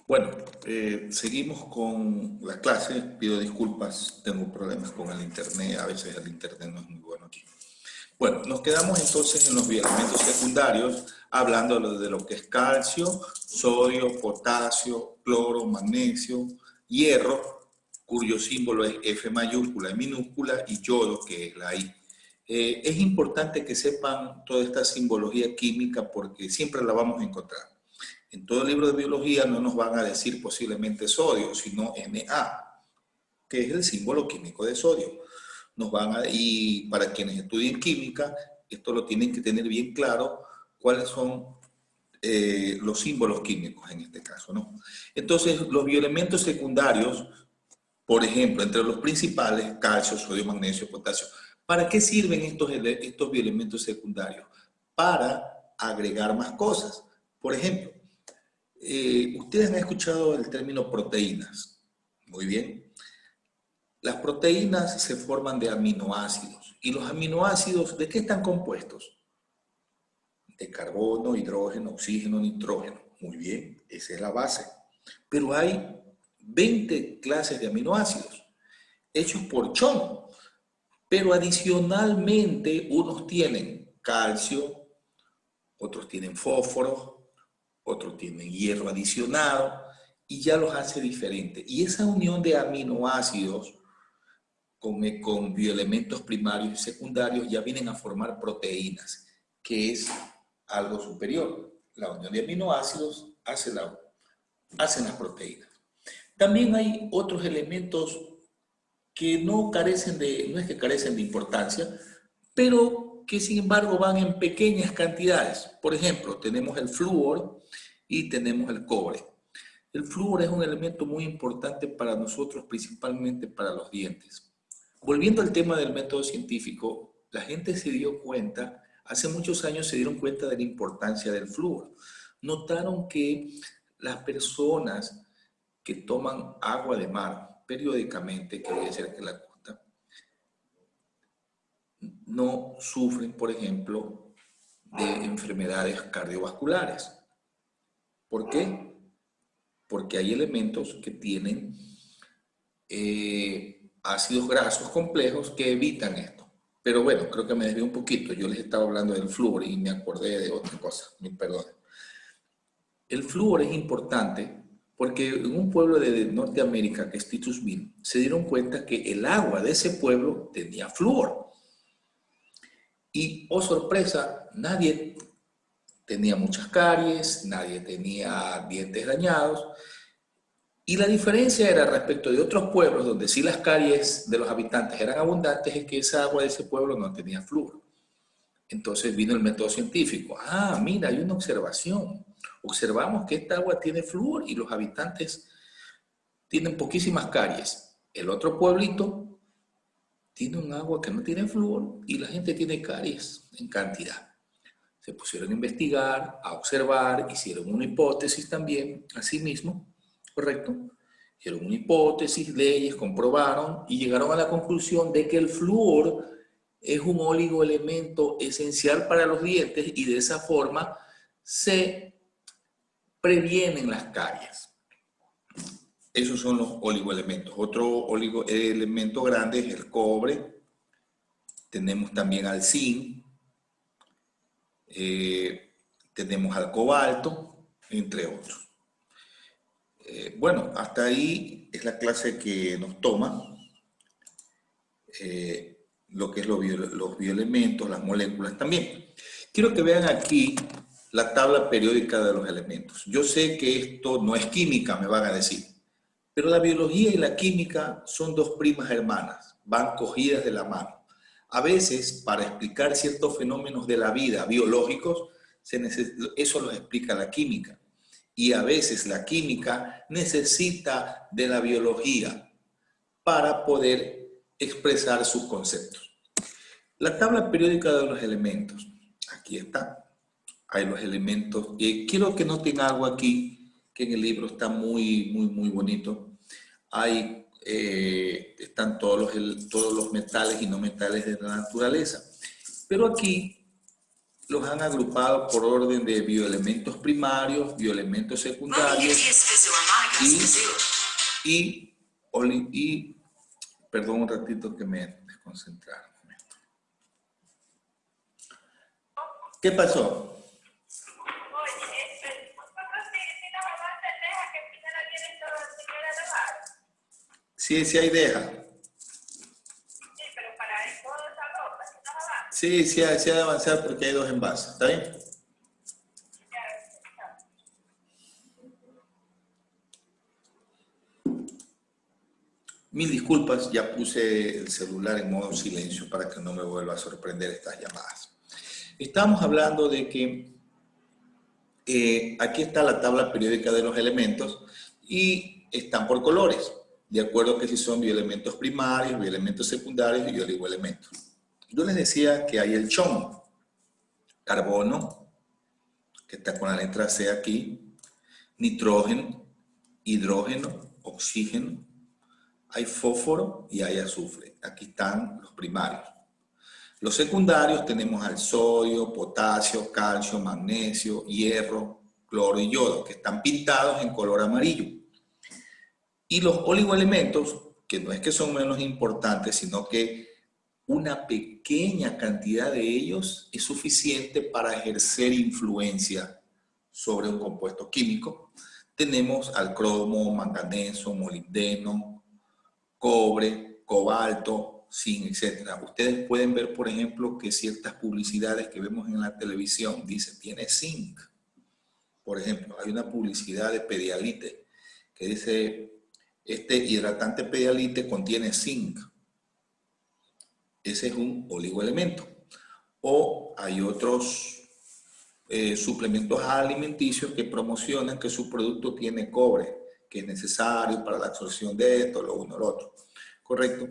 Bueno, seguimos con la clase. Pido disculpas, tengo problemas con el internet. A veces el internet no es muy bueno aquí. Bueno, nos quedamos entonces en los bioelementos secundarios, hablando de lo que es calcio, sodio, potasio, cloro, magnesio, hierro, cuyo símbolo es F mayúscula y minúscula, y yodo, que es la I. Es importante que sepan toda esta simbología química porque siempre la vamos a encontrar. En todo el libro de biología no nos van a decir posiblemente sodio, sino Na, que es el símbolo químico de sodio. Y para quienes estudien química, esto lo tienen que tener bien claro, cuáles son los símbolos químicos en este caso, ¿no? Entonces, los bioelementos secundarios, por ejemplo, entre los principales, calcio, sodio, magnesio, potasio. ¿Para qué sirven estos bioelementos secundarios? Para agregar más cosas. Por ejemplo, ustedes han escuchado el término proteínas. Muy bien. Las proteínas se forman de aminoácidos. ¿Y los aminoácidos de qué están compuestos? De carbono, hidrógeno, oxígeno, nitrógeno. Muy bien, esa es la base. Pero hay 20 clases de aminoácidos hechos por chón. Pero adicionalmente unos tienen calcio, otros tienen fósforo, otros tienen hierro adicionado y ya los hace diferentes. Y esa unión de aminoácidos con bioelementos primarios y secundarios ya vienen a formar proteínas, que es algo superior. La unión de aminoácidos hacen las proteínas. También hay otros elementos que no es que carecen de importancia, pero que sin embargo van en pequeñas cantidades. Por ejemplo, tenemos el flúor y tenemos el cobre. El flúor es un elemento muy importante para nosotros, principalmente para los dientes. Volviendo al tema del método científico, la gente se dio cuenta, hace muchos años se dieron cuenta de la importancia del flúor. Notaron que las personas que toman agua de mar periódicamente, que debe ser que la costa, no sufren, por ejemplo, de enfermedades cardiovasculares. ¿Por qué? Porque hay elementos que tienen ácidos grasos complejos que evitan esto. Pero bueno, creo que me desvié un poquito. Yo les estaba hablando del flúor y me acordé de otra cosa. Me perdonen. El flúor es importante porque en un pueblo de Norteamérica, que es Titusville, se dieron cuenta que el agua de ese pueblo tenía flúor. Y, oh sorpresa, nadie tenía muchas caries, nadie tenía dientes dañados. Y la diferencia era respecto de otros pueblos donde sí las caries de los habitantes eran abundantes, es que esa agua de ese pueblo no tenía flúor. Entonces vino el método científico. Ah, mira, hay una observación. Observamos que esta agua tiene flúor y los habitantes tienen poquísimas caries. El otro pueblito tiene un agua que no tiene flúor y la gente tiene caries en cantidad. Se pusieron a investigar, a observar, hicieron una hipótesis también, así mismo, ¿correcto? Hicieron una hipótesis, leyes, comprobaron y llegaron a la conclusión de que el flúor es un oligoelemento esencial para los dientes y de esa forma se previenen las caries. Esos son los oligoelementos. Otro oligoelemento grande es el cobre. Tenemos también al zinc. Tenemos al cobalto, entre otros. Bueno, hasta ahí es la clase que nos toma lo que es los bioelementos, las moléculas también. Quiero que vean aquí la tabla periódica de los elementos. Yo sé que esto no es química, me van a decir, pero la biología y la química son dos primas hermanas, van cogidas de la mano. A veces, para explicar ciertos fenómenos de la vida biológicos, eso lo explica la química. Y a veces la química necesita de la biología para poder expresar sus conceptos. La tabla periódica de los elementos. Aquí está. Hay los elementos. Quiero que noten algo aquí, que en el libro está muy, muy, muy bonito. Están todos los metales y no metales de la naturaleza. Pero aquí los han agrupado por orden de bioelementos primarios, bioelementos secundarios perdón un ratito que me desconcentraron. ¿Qué pasó? Sí, sí hay deja. Sí, sí hay de avanzar porque hay 2 envases, ¿está bien? Mil disculpas, ya puse el celular en modo silencio para que no me vuelva a sorprender estas llamadas. Estamos hablando de que aquí está la tabla periódica de los elementos y están por colores, de acuerdo a que si son bioelementos primarios, bioelementos secundarios y oligoelementos. Yo les decía que hay el CHON, carbono, que está con la letra C aquí, nitrógeno, hidrógeno, oxígeno, hay fósforo y hay azufre. Aquí están los primarios. Los secundarios tenemos al sodio, potasio, calcio, magnesio, hierro, cloro y yodo, que están pintados en color amarillo. Y los oligoelementos, que no es que son menos importantes, sino que una pequeña cantidad de ellos es suficiente para ejercer influencia sobre un compuesto químico. Tenemos al cromo, manganeso, molibdeno, cobre, cobalto, zinc, etc. Ustedes pueden ver, por ejemplo, que ciertas publicidades que vemos en la televisión dicen, tiene zinc. Por ejemplo, hay una publicidad de Pedialite que dice, este hidratante Pedialite contiene zinc. Ese es un oligoelemento. O hay otros suplementos alimenticios que promocionan que su producto tiene cobre, que es necesario para la absorción de esto, lo uno, lo otro. ¿Correcto?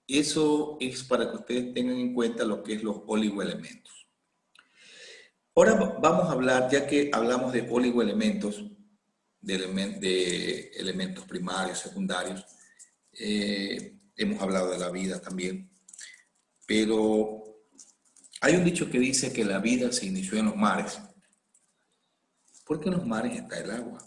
Eso es para que ustedes tengan en cuenta lo que es los oligoelementos. Ahora vamos a hablar, ya que hablamos de oligoelementos, de elementos primarios, secundarios, hemos hablado de la vida también, pero hay un dicho que dice que la vida se inició en los mares, porque en los mares está el agua.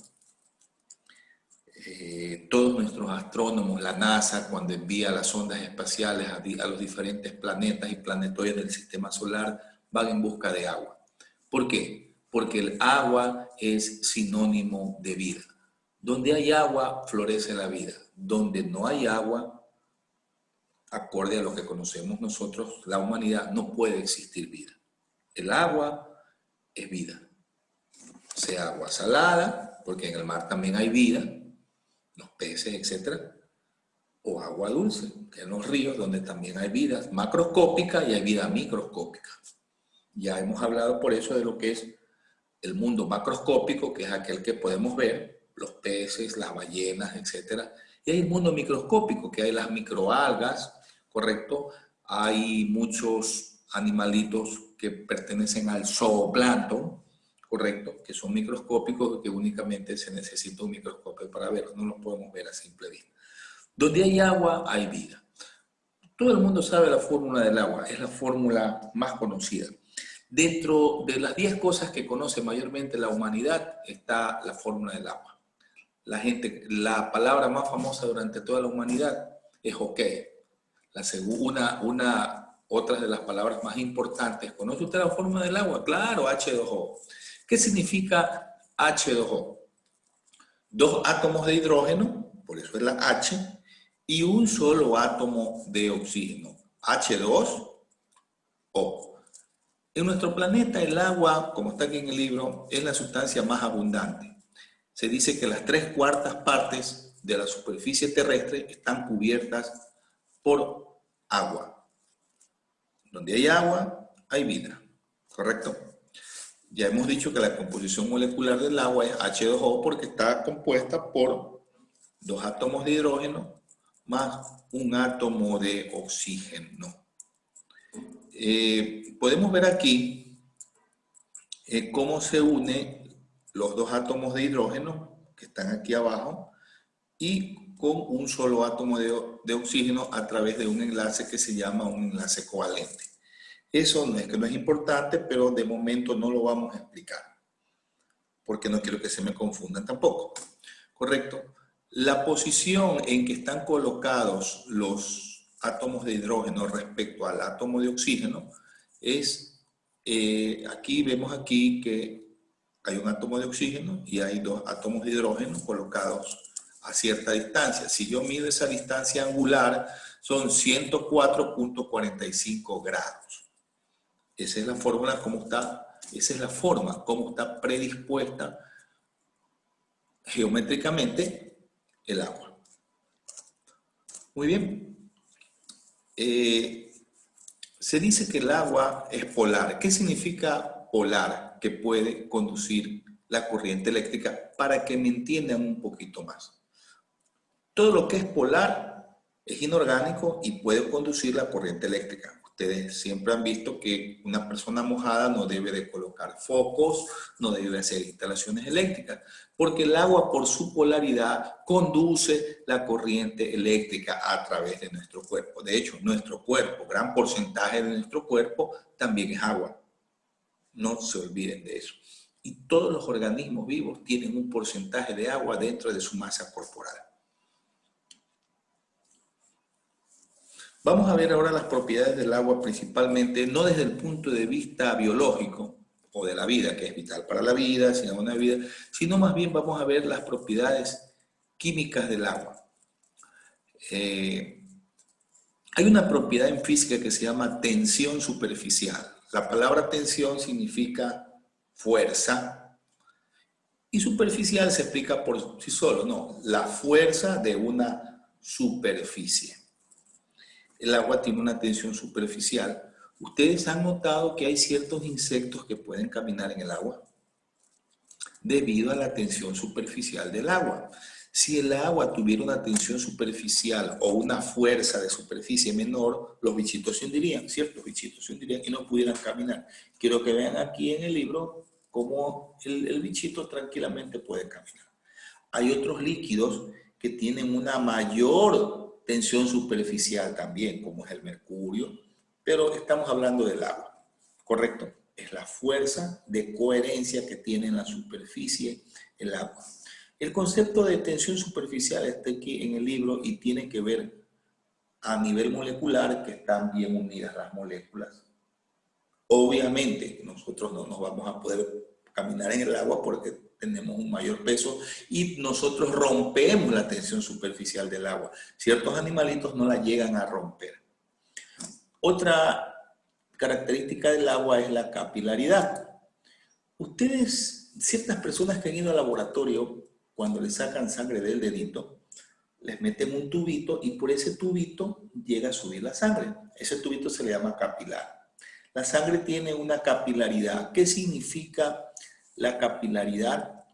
Todos nuestros astrónomos, la NASA, cuando envía las sondas espaciales a los diferentes planetas y planetoides del sistema solar, van en busca de agua. ¿Por qué? Porque el agua es sinónimo de vida. Donde hay agua, florece la vida. Donde no hay agua, acorde a lo que conocemos nosotros, la humanidad, no puede existir vida. El agua es vida. Sea agua salada, porque en el mar también hay vida, los peces, etc. O agua dulce, que en los ríos, donde también hay vida macroscópica y hay vida microscópica. Ya hemos hablado por eso de lo que es el mundo macroscópico, que es aquel que podemos ver, los peces, las ballenas, etc. Y hay el mundo microscópico, que hay las microalgas, ¿correcto? Hay muchos animalitos que pertenecen al zooplancton, ¿correcto? Que son microscópicos, que únicamente se necesita un microscopio para verlos, no los podemos ver a simple vista. Donde hay agua, hay vida. Todo el mundo sabe la fórmula del agua, es la fórmula más conocida. Dentro de las 10 cosas que conoce mayormente la humanidad está la fórmula del agua. La palabra más famosa durante toda la humanidad es ok. Otra de las palabras más importantes. ¿Conoce usted la fórmula del agua? Claro, H2O. ¿Qué significa H2O? 2 átomos de hidrógeno, por eso es la H, y un solo átomo de oxígeno, H2O. En nuestro planeta el agua, como está aquí en el libro, es la sustancia más abundante. Se dice que las 3/4 partes de la superficie terrestre están cubiertas por agua. Donde hay agua, hay vida, ¿correcto? Ya hemos dicho que la composición molecular del agua es H2O porque está compuesta por 2 átomos de hidrógeno más un átomo de oxígeno. Podemos ver aquí cómo se unen los 2 átomos de hidrógeno que están aquí abajo y con un solo átomo de oxígeno a través de un enlace que se llama un enlace covalente. Eso no es que no es importante, pero de momento no lo vamos a explicar, porque no quiero que se me confundan tampoco. ¿Correcto? La posición en que están colocados los átomos de hidrógeno respecto al átomo de oxígeno es, aquí vemos aquí que hay un átomo de oxígeno y hay dos átomos de hidrógeno colocados a cierta distancia. Si yo mido esa distancia angular, son 104.45 grados. Esa es la fórmula como está, esa es la forma como está predispuesta geométricamente el agua. Muy bien. Se dice que el agua es polar. ¿Qué significa polar? Que puede conducir la corriente eléctrica, para que me entiendan un poquito más. Todo lo que es polar es inorgánico y puede conducir la corriente eléctrica. Ustedes siempre han visto que una persona mojada no debe de colocar focos, no debe hacer instalaciones eléctricas, porque el agua por su polaridad conduce la corriente eléctrica a través de nuestro cuerpo. De hecho, nuestro cuerpo, gran porcentaje de nuestro cuerpo también es agua. No se olviden de eso. Y todos los organismos vivos tienen un porcentaje de agua dentro de su masa corporal. Vamos a ver ahora las propiedades del agua principalmente, no desde el punto de vista biológico o de la vida, que es vital para la vida, sino más bien vamos a ver las propiedades químicas del agua. Hay una propiedad en física que se llama tensión superficial. La palabra tensión significa fuerza y superficial se explica por sí solo, no, la fuerza de una superficie. El agua tiene una tensión superficial. ¿Ustedes han notado que hay ciertos insectos que pueden caminar en el agua? Debido a la tensión superficial del agua. Si el agua tuviera una tensión superficial o una fuerza de superficie menor, los bichitos se hundirían, ciertos bichitos se hundirían y no pudieran caminar. Quiero que vean aquí en el libro cómo el bichito tranquilamente puede caminar. Hay otros líquidos que tienen una mayor tensión superficial también, como es el mercurio, pero estamos hablando del agua, ¿correcto? Es la fuerza de coherencia que tiene en la superficie el agua. El concepto de tensión superficial está aquí en el libro y tiene que ver a nivel molecular, que están bien unidas las moléculas. Obviamente, nosotros no nos vamos a poder caminar en el agua porque tenemos un mayor peso y nosotros rompemos la tensión superficial del agua. Ciertos animalitos no la llegan a romper. Otra característica del agua es la capilaridad. Ustedes, ciertas personas que han ido al laboratorio, cuando le sacan sangre del dedito, les meten un tubito y por ese tubito llega a subir la sangre. Ese tubito se le llama capilar. La sangre tiene una capilaridad. ¿Qué significa la capilaridad?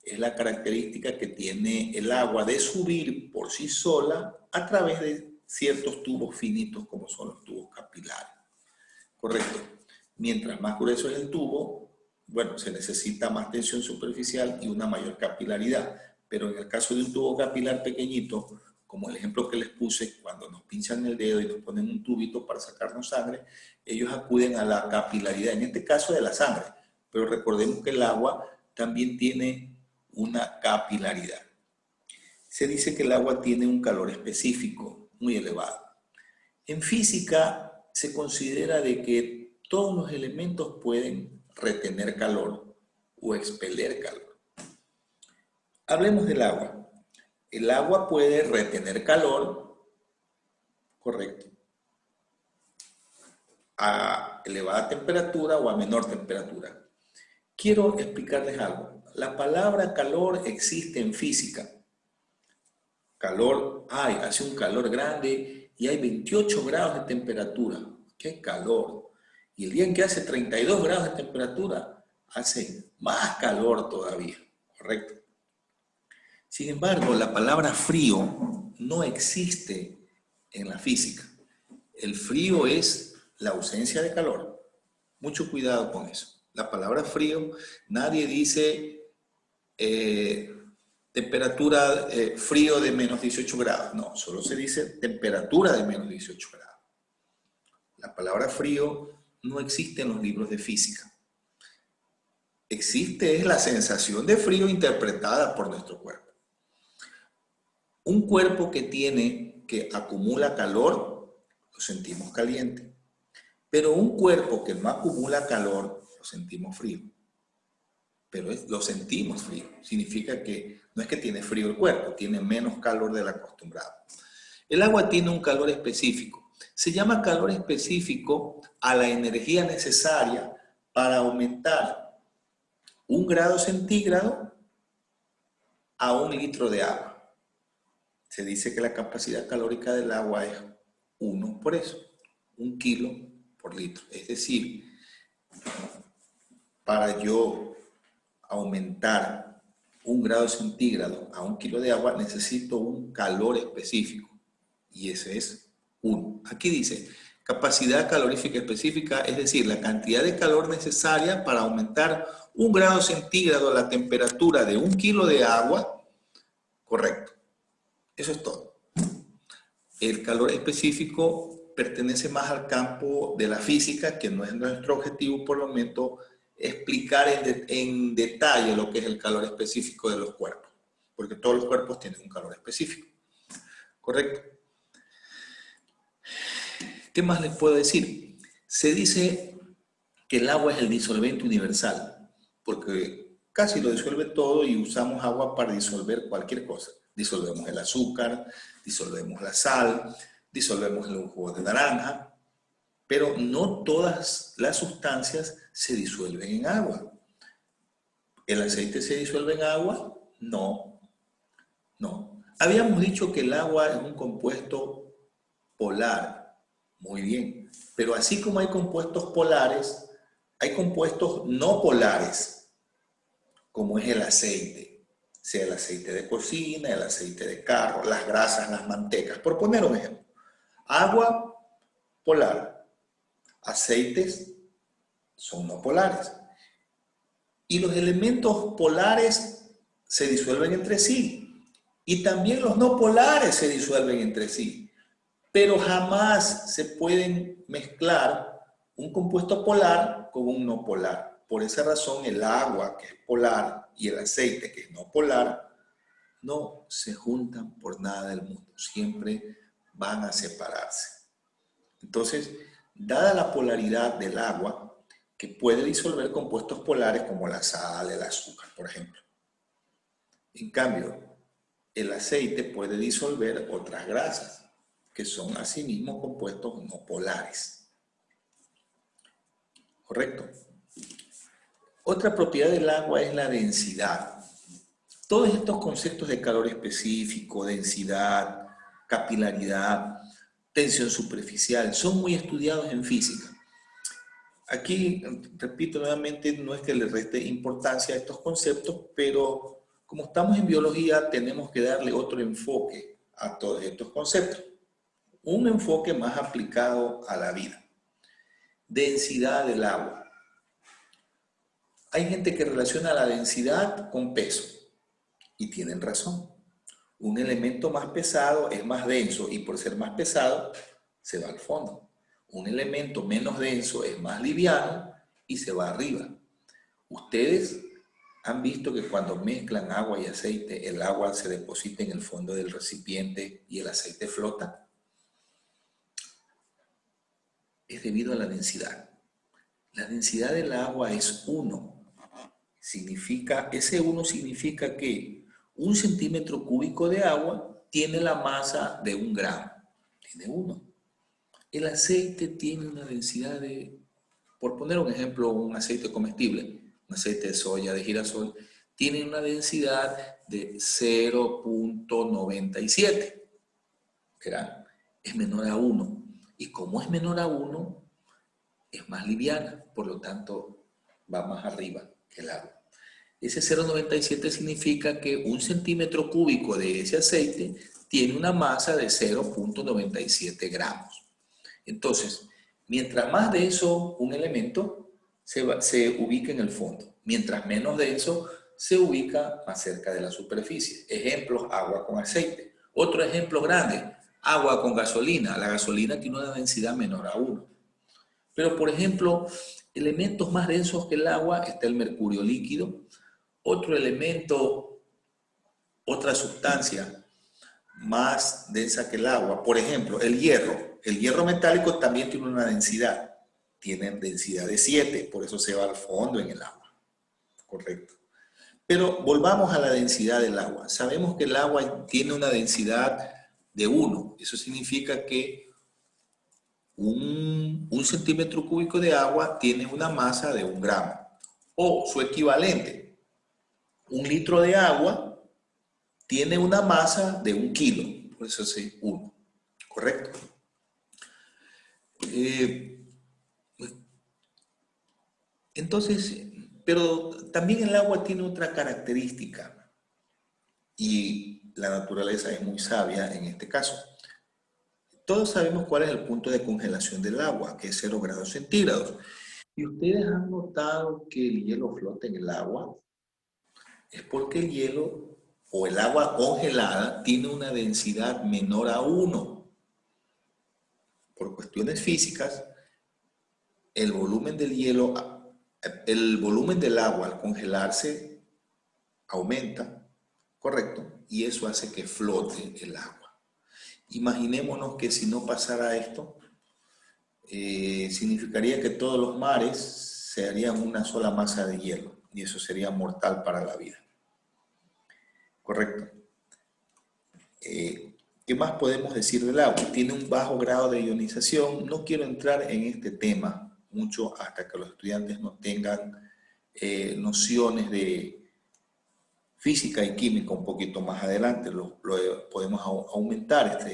Es la característica que tiene el agua de subir por sí sola a través de ciertos tubos finitos como son los tubos capilares. Correcto. Mientras más grueso es el tubo, bueno, se necesita más tensión superficial y una mayor capilaridad. Pero en el caso de un tubo capilar pequeñito, como el ejemplo que les puse, cuando nos pinchan el dedo y nos ponen un tubito para sacarnos sangre, ellos acuden a la capilaridad, en este caso de la sangre. Pero recordemos que el agua también tiene una capilaridad. Se dice que el agua tiene un calor específico, muy elevado. En física se considera de que todos los elementos pueden retener calor o expeler calor. Hablemos del agua. El agua puede retener calor, correcto, a elevada temperatura o a menor temperatura. Quiero explicarles algo. La palabra calor existe en física. Calor, hace un calor grande y hay 28 grados de temperatura. ¡Qué calor! Y el día en que hace 32 grados de temperatura, hace más calor todavía, ¿correcto? Sin embargo, la palabra frío no existe en la física. El frío es la ausencia de calor. Mucho cuidado con eso. La palabra frío, nadie dice temperatura, frío de menos 18 grados. No, solo se dice temperatura de menos 18 grados. La palabra frío no existe en los libros de física. Existe es la sensación de frío interpretada por nuestro cuerpo. Un cuerpo que acumula calor, lo sentimos caliente. Pero un cuerpo que no acumula calor, lo sentimos frío. Pero lo sentimos frío. Significa que no es que tiene frío el cuerpo, tiene menos calor del acostumbrado. El agua tiene un calor específico. Se llama calor específico a la energía necesaria para aumentar 1 grado centígrado a 1 litro de agua. Se dice que la capacidad calórica del agua es 1 por eso, 1 kilo por litro. Es decir, para yo aumentar 1 grado centígrado a 1 kilo de agua necesito un calor específico y ese es 1. Aquí dice capacidad calorífica específica, es decir, la cantidad de calor necesaria para aumentar 1 grado centígrado la temperatura de 1 kilo de agua. Correcto. Eso es todo. El calor específico pertenece más al campo de la física, que no es nuestro objetivo por el momento explicar en detalle lo que es el calor específico de los cuerpos, porque todos los cuerpos tienen un calor específico. ¿Correcto? ¿Qué más les puedo decir? Se dice que el agua es el disolvente universal, porque casi lo disuelve todo y usamos agua para disolver cualquier cosa. Disolvemos el azúcar, disolvemos la sal, disolvemos el jugo de naranja, pero no todas las sustancias se disuelven en agua. ¿El aceite se disuelve en agua? No, no. Habíamos dicho que el agua es un compuesto polar. Muy bien. Pero así como hay compuestos polares, hay compuestos no polares, como es el aceite. Sea el aceite de cocina, el aceite de carro, las grasas, las mantecas. Por poner un ejemplo. Agua polar. Aceites son no polares. Y los elementos polares se disuelven entre sí. Y también los no polares se disuelven entre sí. Pero jamás se pueden mezclar un compuesto polar con un no polar. Por esa razón, el agua, que es polar, y el aceite, que es no polar, no se juntan por nada del mundo. Siempre van a separarse. Entonces, dada la polaridad del agua, que puede disolver compuestos polares como la sal, el azúcar, por ejemplo. En cambio, el aceite puede disolver otras grasas, que son asimismo compuestos no polares. ¿Correcto? Otra propiedad del agua es la densidad. Todos estos conceptos de calor específico, densidad, capilaridad, tensión superficial, son muy estudiados en física. Aquí, repito nuevamente, no es que le reste importancia a estos conceptos, pero como estamos en biología, tenemos que darle otro enfoque a todos estos conceptos. Un enfoque más aplicado a la vida. Densidad del agua. Hay gente que relaciona la densidad con peso, y tienen razón. Un elemento más pesado es más denso, y por ser más pesado, se va al fondo. Un elemento menos denso es más liviano y se va arriba. Ustedes han visto que cuando mezclan agua y aceite, el agua se deposita en el fondo del recipiente y el aceite flota. Es debido a la densidad. La densidad del agua es 1. Ese 1 significa que 1 centímetro cúbico de agua tiene la masa de 1 gramo. Tiene 1. El aceite tiene una densidad de, por poner un ejemplo, un aceite comestible, un aceite de soya, de girasol, tiene una densidad de 0.97 gramos. Es menor a 1. Y como es menor a 1, es más liviana, por lo tanto va más arriba que el agua. Ese 0.97 significa que 1 centímetro cúbico de ese aceite tiene una masa de 0.97 gramos. Entonces, mientras más denso un elemento, se ubica en el fondo. Mientras menos denso, se ubica más cerca de la superficie. Ejemplos, agua con aceite. Otro ejemplo grande, agua con gasolina. La gasolina tiene una densidad menor a 1. Pero, por ejemplo, elementos más densos que el agua está el mercurio líquido. Otro elemento, otra sustancia más densa que el agua, por ejemplo, el hierro. El hierro metálico también tiene una densidad. Tienen densidad de 7, por eso se va al fondo en el agua. Correcto. Pero volvamos a la densidad del agua. Sabemos que el agua tiene una densidad de 1. Eso significa que un centímetro cúbico de agua tiene una masa de 1 gramo. O su equivalente, 1 litro de agua tiene una masa de 1 kilo. Por eso es 1. ¿Correcto? Entonces, pero también el agua tiene otra característica. Y la naturaleza es muy sabia en este caso. Todos sabemos cuál es el punto de congelación del agua, que es 0 grados centígrados. ¿Y ustedes han notado que el hielo flota en el agua? Es porque el hielo o el agua congelada tiene una densidad menor a 1. Por cuestiones físicas, el volumen del hielo, el volumen del agua al congelarse aumenta, ¿correcto? Y eso hace que flote el agua. Imaginémonos que si no pasara esto, significaría que todos los mares se harían una sola masa de hielo y eso sería mortal para la vida. ¿Correcto? ¿Qué más podemos decir del agua? Tiene un bajo grado de ionización. No quiero entrar en este tema mucho hasta que los estudiantes no tengan nociones de física y química un poquito más adelante. Podemos aumentar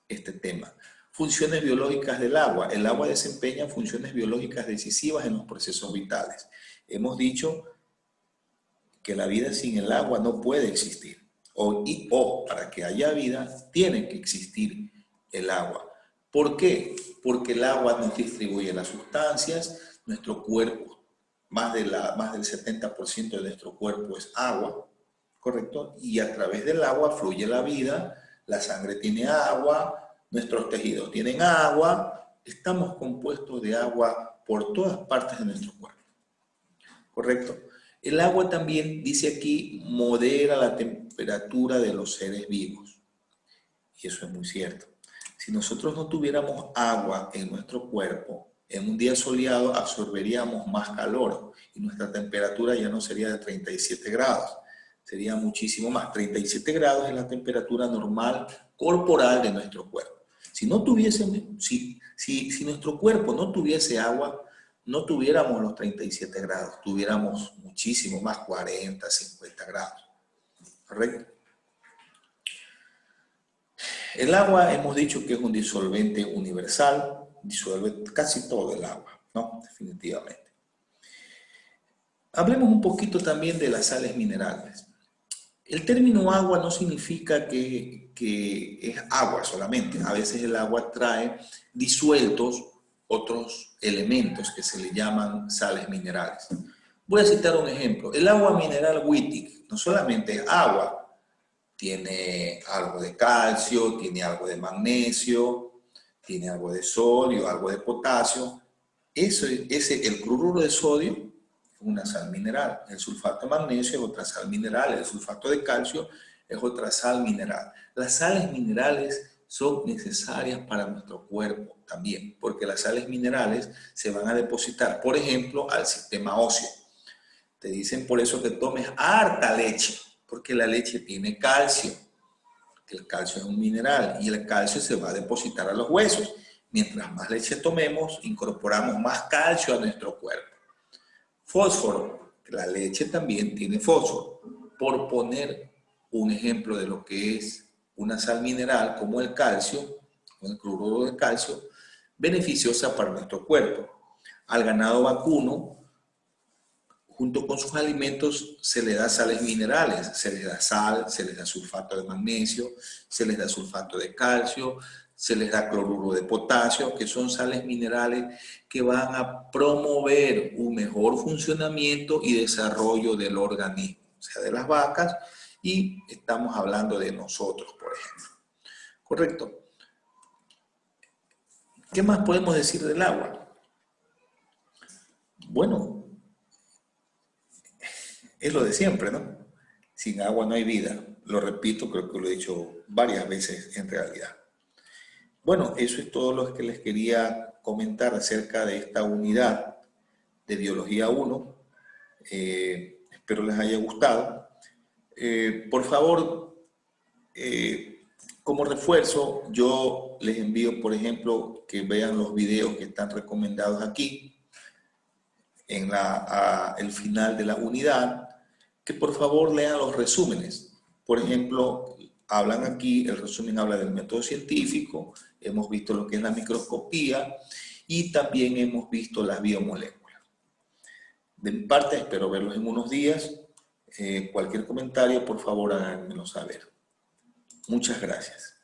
este tema. Funciones biológicas del agua. El agua desempeña funciones biológicas decisivas en los procesos vitales. Hemos dicho que la vida sin el agua no puede existir. O para que haya vida, tiene que existir el agua. ¿Por qué? Porque el agua nos distribuye las sustancias, nuestro cuerpo, más del 70% de nuestro cuerpo es agua, ¿correcto? Y a través del agua fluye la vida, la sangre tiene agua, nuestros tejidos tienen agua, estamos compuestos de agua por todas partes de nuestro cuerpo, ¿correcto? El agua también, dice aquí, modera la temperatura de los seres vivos. Y eso es muy cierto. Si nosotros no tuviéramos agua en nuestro cuerpo, en un día soleado absorberíamos más calor y nuestra temperatura ya no sería de 37 grados, sería muchísimo más. 37 grados es la temperatura normal corporal de nuestro cuerpo. Si nuestro cuerpo no tuviese agua, no tuviéramos los 37 grados, tuviéramos muchísimo más, 40, 50 grados. ¿Correcto? El agua hemos dicho que es un disolvente universal, disuelve casi todo el agua, ¿no? Definitivamente. Hablemos un poquito también de las sales minerales. El término agua no significa que es agua solamente. A veces el agua trae disueltos otros elementos que se le llaman sales minerales. Voy a citar un ejemplo. El agua mineral Wittig no solamente es agua, tiene algo de calcio, tiene algo de magnesio, tiene algo de sodio, algo de potasio. El cloruro de sodio es una sal mineral. El sulfato de magnesio es otra sal mineral. El sulfato de calcio es otra sal mineral. Las sales minerales son necesarias para nuestro cuerpo también, porque las sales minerales se van a depositar, por ejemplo, al sistema óseo. Te dicen por eso que tomes harta leche, porque la leche tiene calcio. El calcio es un mineral y el calcio se va a depositar a los huesos. Mientras más leche tomemos, incorporamos más calcio a nuestro cuerpo. Fósforo. La leche también tiene fósforo. Por poner un ejemplo de lo que es una sal mineral como el calcio, o el cloruro de calcio, beneficiosa para nuestro cuerpo. Al ganado vacuno, junto con sus alimentos, se le da sales minerales, se les da sal, se les da sulfato de magnesio, se les da sulfato de calcio, se les da cloruro de potasio, que son sales minerales que van a promover un mejor funcionamiento y desarrollo del organismo, o sea, de las vacas, y estamos hablando de nosotros, por ejemplo. ¿Correcto? ¿Qué más podemos decir del agua? Bueno, es lo de siempre, ¿no? Sin agua no hay vida. Lo repito, creo que lo he dicho varias veces en realidad. Bueno, eso es todo lo que les quería comentar acerca de esta unidad de Biología 1. Espero les haya gustado. Por favor, como refuerzo, yo les envío, por ejemplo, que vean los videos que están recomendados aquí en el final de la unidad, que por favor lean los resúmenes. Por ejemplo, hablan aquí, el resumen habla del método científico, hemos visto lo que es la microscopía y también hemos visto las biomoléculas. De mi parte, espero verlos en unos días. Cualquier comentario, por favor, háganmelo saber. Muchas gracias.